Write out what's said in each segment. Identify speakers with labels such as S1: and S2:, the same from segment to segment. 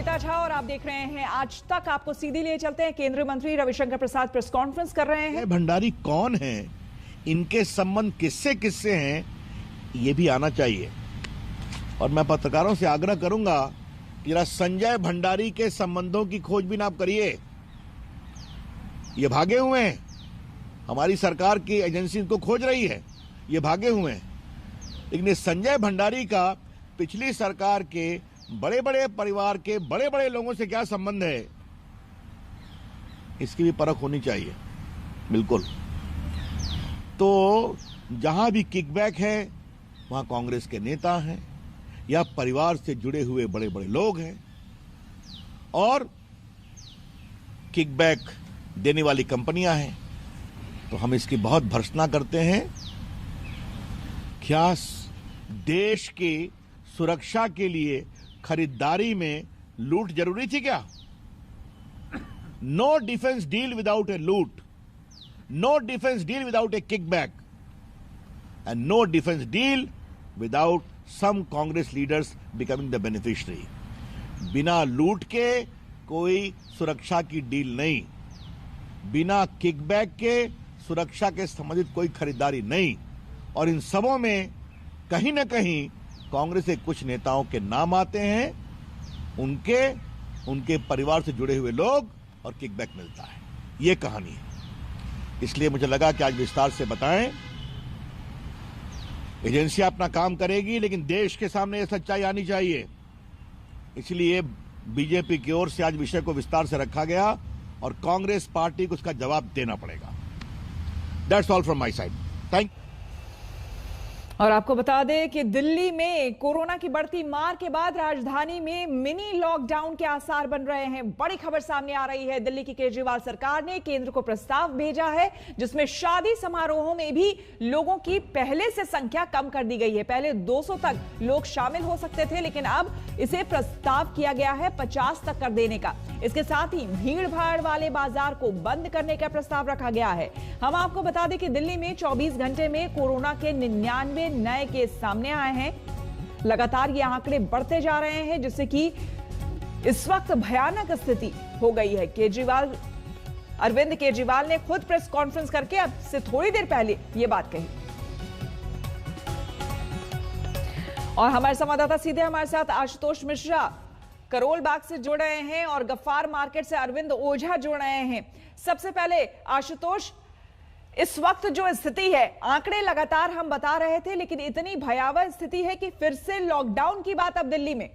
S1: श्वेता झा और आप देख रहे हैं आज तक। आपको सीधी ले चलते हैं। केंद्रीय मंत्री रविशंकर प्रसाद प्रेस कॉन्फ्रेंस कर रहे हैं।
S2: भंडारी कौन है, इनके संबंध किससे किससे हैं, ये भी आना चाहिए। और मैं पत्रकारों से आग्रह करूंगा कि जरा संजय भंडारी के संबंधों की खोजबीन आप करिए। ये भागे हुए हैं, हमारी सरकार की एजेंसी इनको खोज रही है, ये भागे हुए हैं। लेकिन ये संजय भंडारी का पिछली सरकार के बड़े बड़े परिवार के बड़े बड़े लोगों से क्या संबंध है, इसकी भी परख होनी चाहिए। बिल्कुल। तो जहां भी किकबैक है वहां कांग्रेस के नेता हैं या परिवार से जुड़े हुए बड़े बड़े लोग हैं, और किकबैक देने वाली कंपनियां हैं। तो हम इसकी बहुत भर्त्सना करते हैं। क्या देश की सुरक्षा के लिए खरीदारी में लूट जरूरी थी क्या? No defence deal without a loot, no defence deal without a kickback, and no defence deal without some Congress leaders becoming the beneficiary. बिना लूट के कोई सुरक्षा की डील नहीं, बिना किकबैक के सुरक्षा के संबंधित कोई खरीदारी नहीं। और इन सबों में कहीं ना कहीं कांग्रेस के कुछ नेताओं के नाम आते हैं, उनके परिवार से जुड़े हुए लोग, और किकबैक मिलता है। ये कहानी है। इसलिए मुझे लगा कि आज विस्तार से बताएं। एजेंसियां अपना काम करेगी, लेकिन देश के सामने यह सच्चाई आनी चाहिए। इसलिए बीजेपी की ओर से आज विषय को विस्तार से रखा गया और कांग्रेस पार्टी को उसका जवाब देना पड़ेगा। That's all from my side. Thank you.
S1: और आपको बता दें कि दिल्ली में कोरोना की बढ़ती मार के बाद राजधानी में मिनी लॉकडाउन के आसार बन रहे हैं। बड़ी खबर सामने आ रही है। दिल्ली की केजरीवाल सरकार ने केंद्र को प्रस्ताव भेजा है, जिसमें शादी समारोहों में भी लोगों की पहले से संख्या कम कर दी गई है। पहले 200 तक लोग शामिल हो सकते थे, लेकिन अब इसे प्रस्ताव किया गया है 50 तक कर देने का। इसके साथ ही भीड़ भाड़ वाले बाजार को बंद करने का प्रस्ताव रखा गया है। हम आपको बता दें कि दिल्ली में 24 घंटे में कोरोना के 99 नए केस सामने आए हैं। लगातार ये आंकड़े बढ़ते जा रहे हैं, जिससे कि इस वक्त भयानक स्थिति हो गई है। अरविंद केजरीवाल ने खुद प्रेस कॉन्फ्रेंस करके अब से थोड़ी देर पहले ये बात कही। और हमारे संवाददाता सीधे हमारे साथ आशुतोष मिश्रा करोल बाग से जुड़ रहे हैं और गफ्फार मार्केट से अरविंद ओझा जुड़ रहे हैं। सबसे पहले आशुतोष, इस वक्त जो स्थिति है, आंकड़े लगातार हम बता रहे थे, लेकिन इतनी भयावह स्थिति है कि फिर से लॉकडाउन की बात अब दिल्ली में।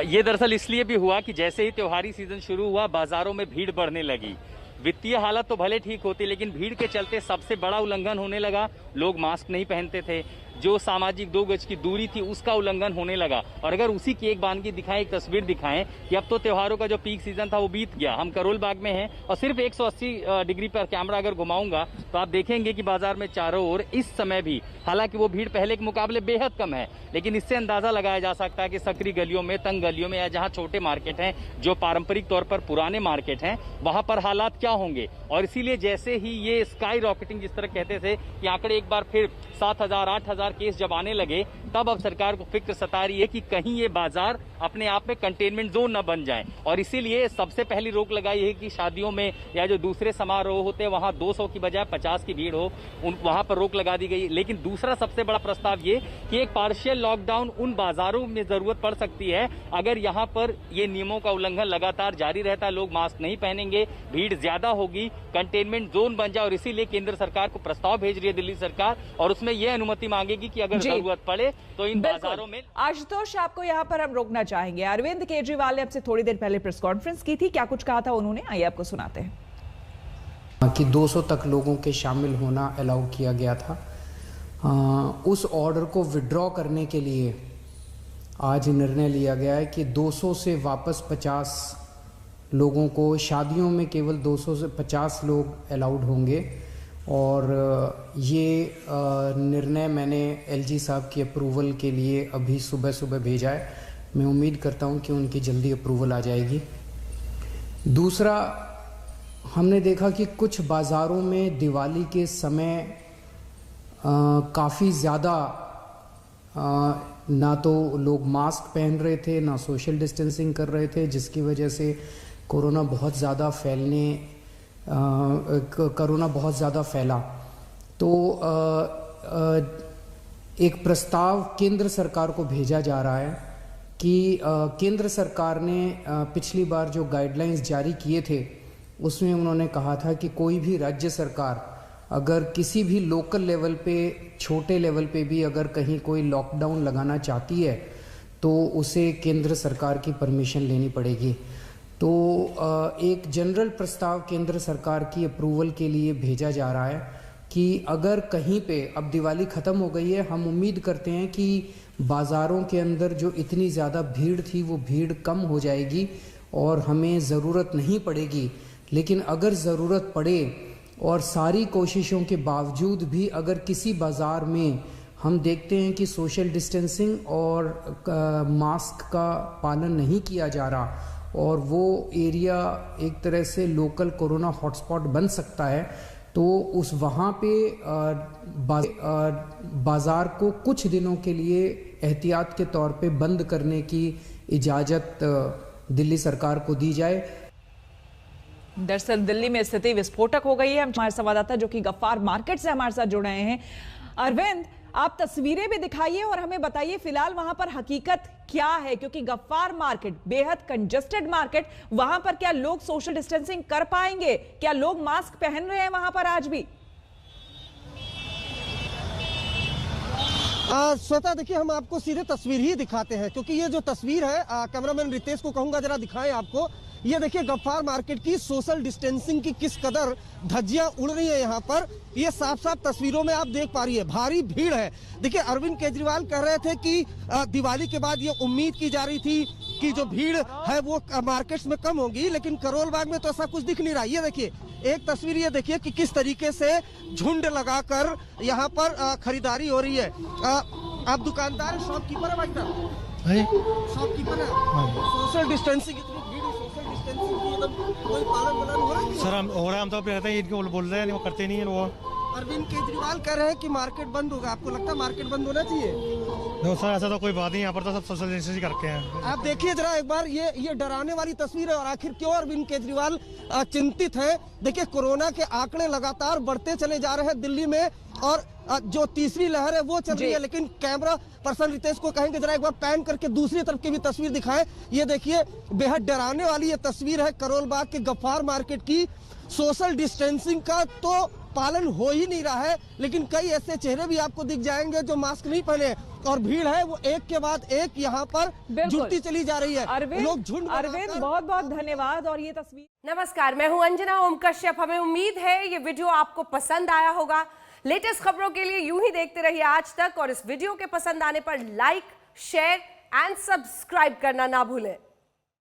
S3: ये दरअसल इसलिए भी हुआ कि जैसे ही त्योहारी सीजन शुरू हुआ, बाजारों में भीड़ बढ़ने लगी। वित्तीय हालत तो भले ठीक होती, लेकिन भीड़ के चलते सबसे बड़ा उल्लंघन होने लगा। लोग मास्क नहीं पहनते थे, जो सामाजिक 2 गज की दूरी थी उसका उल्लंघन होने लगा। और अगर उसी की एक बानगी दिखाएं, एक तस्वीर दिखाएं कि अब तो त्योहारों का जो पीक सीजन था वो बीत गया। हम करोल बाग में हैं और सिर्फ 180 डिग्री पर कैमरा अगर घुमाऊंगा तो आप देखेंगे कि बाजार में चारों ओर इस समय भी, हालांकि वो भीड़ पहले के मुकाबले बेहद कम है, लेकिन इससे अंदाजा लगाया जा सकता है कि सकरी गलियों में, तंग गलियों में, या जहां छोटे मार्केट हैं, जो पारंपरिक तौर पर पुराने मार्केट हैं, वहां पर हालात क्या होंगे। और इसीलिए जैसे ही ये स्काई रॉकेटिंग जिस तरह कहते थे कि आंकड़े एक बार फिर 7,000 8,000 केस जब आने लगे, तब अब सरकार को फिक्र सता रही है कि कहीं ये बाजार अपने आप में कंटेनमेंट जोन न बन जाए। और इसीलिए सबसे पहली रोक लगाई है कि शादियों में या जो दूसरे समारोह होते हैं वहां 200 की बजाय 50 की भीड़ हो, वहां पर रोक लगा दी गई। लेकिन दूसरा सबसे बड़ा प्रस्ताव ये कि एक पार्शियल लॉकडाउन उन बाजारों में जरूरत पड़ सकती है अगर यहां पर ये नियमों का उल्लंघन लगातार जारी रहता है, लोग मास्क नहीं पहनेंगे, भीड़ ज्यादा होगी, कंटेनमेंट जोन बन जाए। और इसीलिए केंद्र सरकार को प्रस्ताव भेज रही है दिल्ली सरकार, और उसमें यह अनुमति मांगेगी कि अगर जरूरत पड़े तो इन बाजारों में।
S1: आशुतोष, आपको यहाँ पर हम रोकना चाहेंगे। अरविंद केजरीवाल ने अब से थोड़ी देर पहले प्रेस कॉन्फ्रेंस की थी, क्या कुछ कहा था उन्होंने, आइए आपको सुनाते हैं।
S4: कि 200 तक लोगों के शामिल होना अलाउ किया गया था। उस ऑर्डर को विड्रॉ करने के लिए आज निर्णय लिया गया है कि 200 से वापस 50 लोगों को, शादियों में केवल 200 से 50 लोग अलाउड होंगे। और ये निर्णय मैंने एलजी साहब की अप्रूवल के लिए अभी सुबह सुबह भेजा है। मैं उम्मीद करता हूं कि उनकी जल्दी अप्रूवल आ जाएगी। दूसरा, हमने देखा कि कुछ बाज़ारों में दिवाली के समय काफ़ी ज़्यादा ना तो लोग मास्क पहन रहे थे, ना सोशल डिस्टेंसिंग कर रहे थे, जिसकी वजह से कोरोना बहुत ज़्यादा फैला। तो एक प्रस्ताव केंद्र सरकार को भेजा जा रहा है कि केंद्र सरकार ने पिछली बार जो गाइडलाइंस जारी किए थे उसमें उन्होंने कहा था कि कोई भी राज्य सरकार अगर किसी भी लोकल लेवल पे, छोटे लेवल पे भी अगर कहीं कोई लॉकडाउन लगाना चाहती है तो उसे केंद्र सरकार की परमिशन लेनी पड़ेगी। तो एक जनरल प्रस्ताव केंद्र सरकार की अप्रूवल के लिए भेजा जा रहा है कि अगर कहीं पे, अब दिवाली ख़त्म हो गई है, हम उम्मीद करते हैं कि बाज़ारों के अंदर जो इतनी ज़्यादा भीड़ थी वो भीड़ कम हो जाएगी और हमें ज़रूरत नहीं पड़ेगी। लेकिन अगर ज़रूरत पड़े और सारी कोशिशों के बावजूद भी अगर किसी बाज़ार में हम देखते हैं कि सोशल डिस्टेंसिंग और मास्क का पालन नहीं किया जा रहा और वो एरिया एक तरह से लोकल कोरोना हॉटस्पॉट बन सकता है, तो उस वहाँ पे बाज़ार को कुछ दिनों के लिए एहतियात के तौर पे बंद करने की इजाज़त दिल्ली सरकार को दी जाए।
S1: दरअसल दिल्ली में स्थिति विस्फोटक हो गई है। हमारे संवाददाता जो कि गफ्फार मार्केट से हमारे साथ जुड़ रहे हैं, अरविंद, आप तस्वीरें भी दिखाइए और हमें बताइए फिलहाल वहां पर हकीकत क्या है, क्योंकि गफ्फार मार्केट बेहद कंजेस्टेड मार्केट, वहां पर क्या लोग सोशल डिस्टेंसिंग कर पाएंगे? क्या लोग मास्क पहन रहे हैं वहां पर आज भी?
S5: श्वेता, देखिए, हम आपको सीधे तस्वीर ही दिखाते हैं, क्योंकि ये जो तस्वीर है, कैमरामैन रितेश को कहूंगा जरा दिखाएं आपको। ये देखिए गफ्फार मार्केट की सोशल डिस्टेंसिंग की किस कदर धज्जियां उड़ रही है यहाँ पर, ये साफ साफ तस्वीरों में आप देख पा रही है। भारी भीड़ है। देखिए, अरविंद केजरीवाल कह रहे थे कि दिवाली के बाद ये उम्मीद की जा रही थी कि जो भीड़ है वो मार्केट्स में कम होगी, लेकिन करोल बाग में तो ऐसा कुछ दिख नहीं रहा। ये देखिए एक तस्वीर, ये देखिए कि किस तरीके से झुंड लगाकर यहाँ पर खरीदारी हो रही है। आप दुकानदार, शॉपकीपर है भाई साहब? शॉपकीपर है। सोशल डिस्टेंसिंग, इतनी भीड़, सोशल डिस्टेंसिंग की एकदम कोई पालन वालन हो रहा है?
S6: सर, हम हो रहा है, हम तो रहते हैं, इनको बोल रहे हैं, वो करते नहीं है वो।
S5: अरविंद केजरीवाल कह रहे हैं कि मार्केट बंद होगा, आपको लगता है मार्केट बंद होना चाहिए?
S6: नहीं सर, ऐसा तो कोई बात नहीं, यहाँ पर तो सब सोशल डिस्टेंसिंग करके हैं।
S5: आप देखिए जरा एक बार, ये डराने वाली तस्वीर है। और आखिर क्यों अरविंद केजरीवाल चिंतित है? देखिए, कोरोना के आंकड़े लगातार बढ़ते चले जा रहे हैं दिल्ली में, और जो तीसरी लहर है वो चल रही है। लेकिन कैमरा पर्सन रितेश को कहेंगे जरा एक बार पैन करके दूसरी तरफ की भी तस्वीर दिखाएं। ये देखिए बेहद डराने वाली ये तस्वीर है करोल बाग के गफ्फार मार्केट की। सोशल डिस्टेंसिंग का तो पालन हो ही नहीं रहा है, लेकिन कई ऐसे चेहरे भी आपको दिख जाएंगे जो मास्क नहीं पहने, और भीड़ है वो एक के बाद एक यहाँ पर जुटती चली जा रही है। लोग झुंड।
S1: अरविंद, बहुत बहुत धन्यवाद। और ये तस्वीर।
S7: नमस्कार, मैं हूं अंजना ओम कश्यप। हमें उम्मीद है ये वीडियो आपको पसंद आया होगा। लेटेस्ट खबरों के लिए यूं ही देखते रहिए आज तक, और इस वीडियो के पसंद आने पर लाइक, शेयर एंड सब्सक्राइब करना ना भूलें।